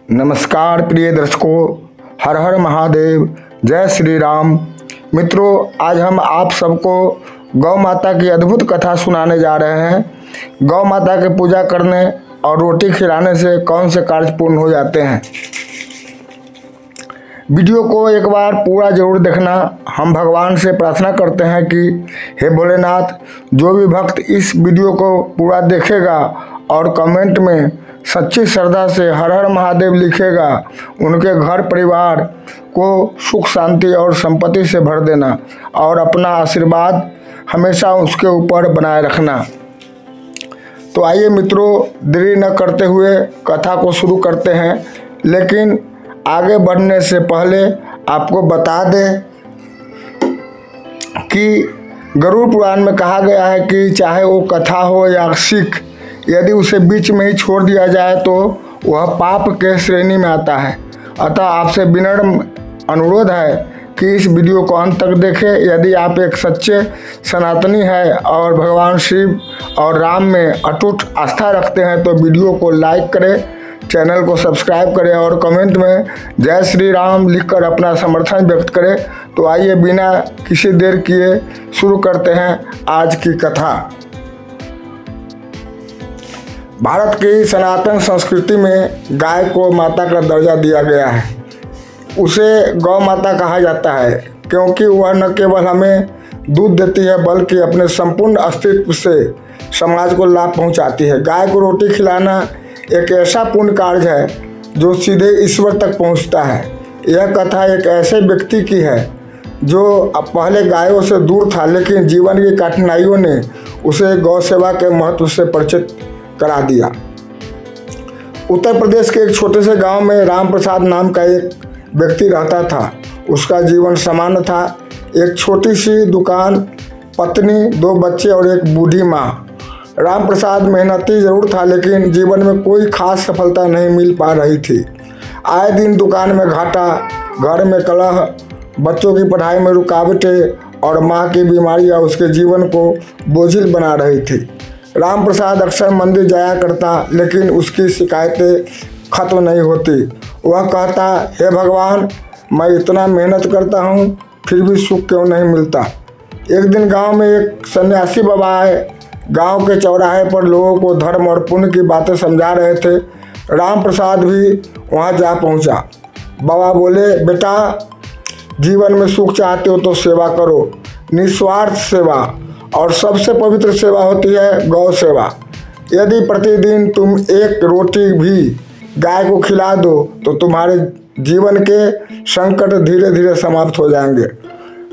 नमस्कार प्रिय दर्शकों, हर हर महादेव, जय श्री राम। मित्रों, आज हम आप सबको गौ माता की अद्भुत कथा सुनाने जा रहे हैं। गौ माता की पूजा करने और रोटी खिलाने से कौन से कार्य पूर्ण हो जाते हैं। वीडियो को एक बार पूरा जरूर देखना। हम भगवान से प्रार्थना करते हैं कि हे भोलेनाथ, जो भी भक्त इस वीडियो को पूरा देखेगा और कमेंट में सच्ची श्रद्धा से हर हर महादेव लिखेगा, उनके घर परिवार को सुख शांति और संपत्ति से भर देना और अपना आशीर्वाद हमेशा उसके ऊपर बनाए रखना। तो आइए मित्रों, देरी न करते हुए कथा को शुरू करते हैं। लेकिन आगे बढ़ने से पहले आपको बता दें कि गरुड़ पुराण में कहा गया है कि चाहे वो कथा हो या सीख, यदि उसे बीच में ही छोड़ दिया जाए तो वह पाप के श्रेणी में आता है। अतः आपसे विनम्र अनुरोध है कि इस वीडियो को अंत तक देखें। यदि आप एक सच्चे सनातनी हैं और भगवान शिव और राम में अटूट आस्था रखते हैं तो वीडियो को लाइक करें, चैनल को सब्सक्राइब करें और कमेंट में जय श्री राम लिखकर अपना समर्थन व्यक्त करें। तो आइए बिना किसी देर किए शुरू करते हैं आज की कथा। भारत की सनातन संस्कृति में गाय को माता का दर्जा दिया गया है। उसे गौ माता कहा जाता है क्योंकि वह न केवल हमें दूध देती है बल्कि अपने संपूर्ण अस्तित्व से समाज को लाभ पहुंचाती है। गाय को रोटी खिलाना एक ऐसा पुण्य कार्य है जो सीधे ईश्वर तक पहुंचता है। यह कथा एक ऐसे व्यक्ति की है जो पहले गायों से दूर था, लेकिन जीवन की कठिनाइयों ने उसे गौ सेवा के महत्व से परिचित करा दिया। उत्तर प्रदेश के एक छोटे से गांव में राम प्रसाद नाम का एक व्यक्ति रहता था। उसका जीवन सामान्य था। एक छोटी सी दुकान, पत्नी, 2 बच्चे और एक बूढ़ी माँ। राम प्रसाद मेहनती जरूर था, लेकिन जीवन में कोई खास सफलता नहीं मिल पा रही थी। आए दिन दुकान में घाटा, घर में कलह, बच्चों की पढ़ाई में रुकावटें और माँ की बीमारियाँ उसके जीवन को बोझिल बना रही थी। राम प्रसाद अक्सर मंदिर जाया करता, लेकिन उसकी शिकायतें खत्म नहीं होती। वह कहता, हे भगवान, मैं इतना मेहनत करता हूँ फिर भी सुख क्यों नहीं मिलता। एक दिन गांव में एक सन्यासी बाबा आए। गांव के चौराहे पर लोगों को धर्म और पुण्य की बातें समझा रहे थे। राम प्रसाद भी वहां जा पहुंचा। बाबा बोले, बेटा, जीवन में सुख चाहते हो तो सेवा करो। निस्वार्थ सेवा और सबसे पवित्र सेवा होती है गौ सेवा। यदि प्रतिदिन तुम एक रोटी भी गाय को खिला दो तो तुम्हारे जीवन के संकट धीरे धीरे समाप्त हो जाएंगे।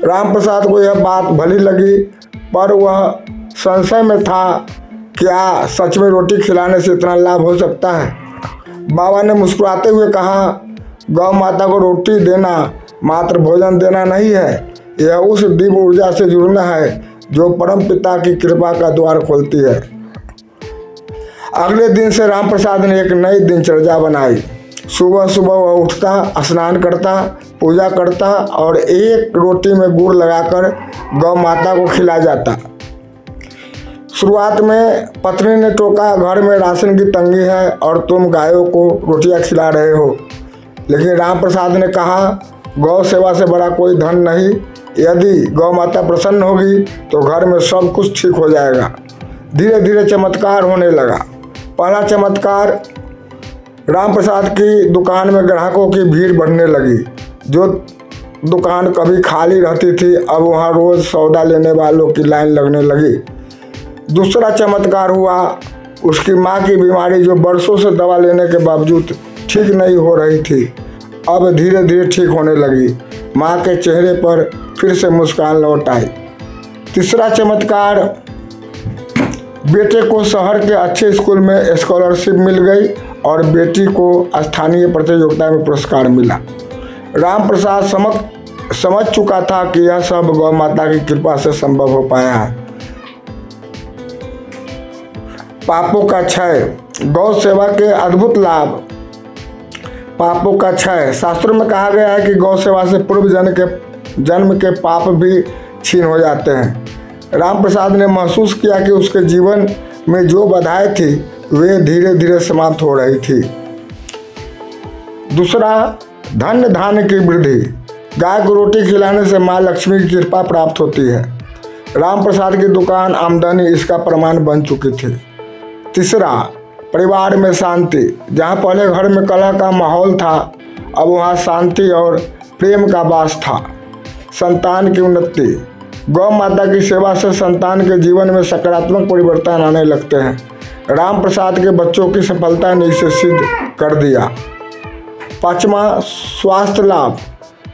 राम प्रसाद को यह बात भली लगी, पर वह संशय में था, क्या सच में रोटी खिलाने से इतना लाभ हो सकता है। बाबा ने मुस्कुराते हुए कहा, गौ माता को रोटी देना मात्र भोजन देना नहीं है, यह उस दिव्य ऊर्जा से जुड़ना है जो परम पिता की कृपा का द्वार खोलती है। अगले दिन से राम प्रसाद ने एक नई दिनचर्या बनाई। सुबह सुबह वह उठता, स्नान करता, पूजा करता और एक रोटी में गुड़ लगाकर गौ माता को खिला जाता। शुरुआत में पत्नी ने टोका, घर में राशन की तंगी है और तुम गायों को रोटियां खिला रहे हो। लेकिन राम प्रसाद ने कहा, गौ सेवा से बड़ा कोई धन नहीं। यदि गौ माता प्रसन्न होगी तो घर में सब कुछ ठीक हो जाएगा। धीरे धीरे चमत्कार होने लगा। पहला चमत्कार, राम प्रसाद की दुकान में ग्राहकों की भीड़ बढ़ने लगी। जो दुकान कभी खाली रहती थी, अब वहाँ रोज सौदा लेने वालों की लाइन लगने लगी। दूसरा चमत्कार हुआ, उसकी माँ की बीमारी जो बरसों से दवा लेने के बावजूद ठीक नहीं हो रही थी, अब धीरे धीरे ठीक होने लगी। माँ के चेहरे पर फिर से मुस्कान लौट आई। तीसरा चमत्कार, बेटे को शहर के अच्छे स्कूल में स्कॉलरशिप मिल गई और बेटी को स्थानीय प्रतियोगिता में पुरस्कार मिला। राम प्रसाद समझ चुका था कि यह सब गौ माता की कृपा से संभव हो पाया है। पापों का क्षय, गौ सेवा के अद्भुत लाभ। पापों का क्षय, शास्त्रों में कहा गया है कि गौ सेवा से पूर्व जन्म के पाप भी छीन हो जाते हैं। राम प्रसाद ने महसूस किया कि उसके जीवन में जो बाधाएं थी वे धीरे धीरे समाप्त हो रही थी। दूसरा, धन्य धान्य की वृद्धि। गाय को रोटी खिलाने से माँ लक्ष्मी की कृपा प्राप्त होती है। राम प्रसाद की दुकान आमदनी इसका प्रमाण बन चुकी थी। तीसरा, परिवार में शांति। जहाँ पहले घर में कलह का माहौल था, अब वहाँ शांति और प्रेम का वास था। संतान की उन्नति। गौ माता की सेवा से संतान के जीवन में सकारात्मक परिवर्तन आने लगते हैं। राम प्रसाद के बच्चों की सफलता ने इसे सिद्ध कर दिया। पांचवा, स्वास्थ्य लाभ।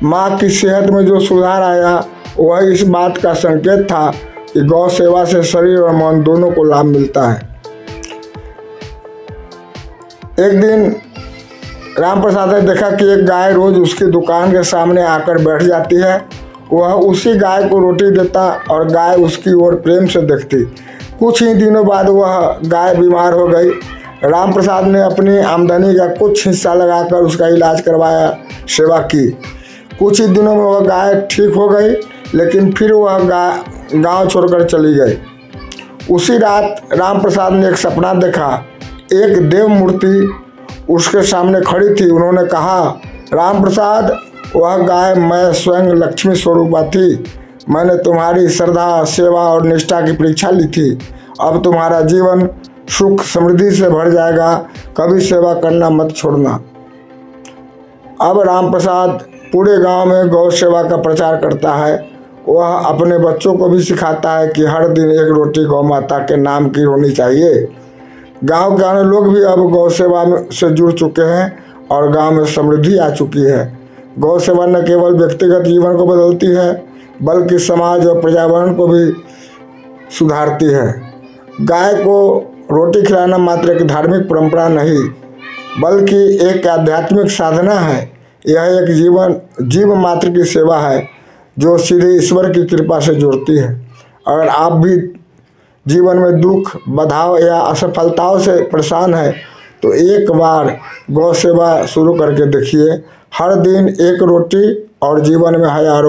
माँ की सेहत में जो सुधार आया वह इस बात का संकेत था कि गौ सेवा से शरीर और मन दोनों को लाभ मिलता है। एक दिन राम प्रसाद ने देखा कि एक गाय रोज उसकी दुकान के सामने आकर बैठ जाती है। वह उसी गाय को रोटी देता और गाय उसकी ओर प्रेम से देखती। कुछ ही दिनों बाद वह गाय बीमार हो गई। राम प्रसाद ने अपनी आमदनी का कुछ हिस्सा लगाकर उसका इलाज करवाया, सेवा की। कुछ ही दिनों में वह गाय ठीक हो गई, लेकिन फिर वह गांव छोड़कर चली गई। उसी रात राम प्रसाद ने एक सपना देखा। एक देव मूर्ति उसके सामने खड़ी थी। उन्होंने कहा, राम प्रसाद, वह गाय मैं स्वयं लक्ष्मी स्वरूपा थी। मैंने तुम्हारी श्रद्धा, सेवा और निष्ठा की परीक्षा ली थी। अब तुम्हारा जीवन सुख समृद्धि से भर जाएगा। कभी सेवा करना मत छोड़ना। अब राम प्रसाद पूरे गांव में गौ सेवा का प्रचार करता है। वह अपने बच्चों को भी सिखाता है कि हर दिन एक रोटी गौ माता के नाम की होनी चाहिए। गांव के अन्य लोग भी अब गौ सेवा से जुड़ चुके हैं और गांव में समृद्धि आ चुकी है। गौ सेवा न केवल व्यक्तिगत जीवन को बदलती है, बल्कि समाज और पर्यावरण को भी सुधारती है। गाय को रोटी खिलाना मात्र एक धार्मिक परंपरा नहीं, बल्कि एक आध्यात्मिक साधना है। यह एक जीव मात्र की सेवा है जो सीधे ईश्वर की कृपा से जुड़ती है। अगर आप भी जीवन में दुख, बाधाओं या असफलताओं से परेशान है तो एक बार गौ सेवा शुरू करके देखिए। हर दिन एक रोटी और जीवन में हजारों